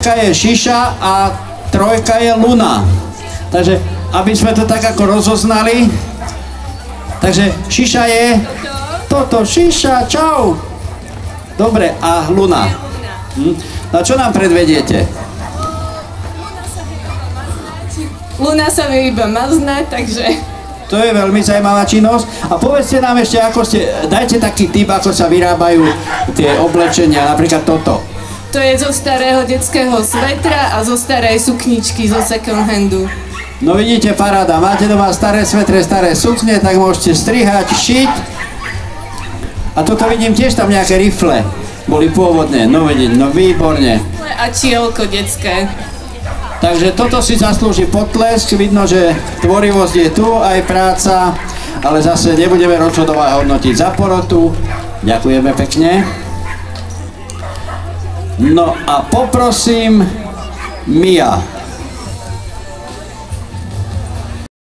je Šiša a 3 je Luna. Takže, aby sme to tak ako rozoznali. Takže Šiša je toto, Šiša, čau. Dobre, a Luna. No čo nám predvediete? Luna sa vie iba maznať, takže... To je veľmi zaujímavá činnosť. A povedzte nám ešte, ako ste, dajte taký tip, ako sa vyrábajú tie oblečenia, napríklad toto. To je zo starého detského svetra a zo starej sukničky, zo second handu. No vidíte, paráda, máte doma staré svetre, staré sukne, tak môžete strihať, šiť. A toto vidím tiež tam nejaké rifle. Boli pôvodné, no vidieť, no výborne. A čielko detské. Takže toto si zaslúži potlesk, vidno, že tvorivosť je tu, aj práca, ale zase nebudeme rozhodovať hodnotiť za porotu. Ďakujeme pekne. No a poprosím Mia.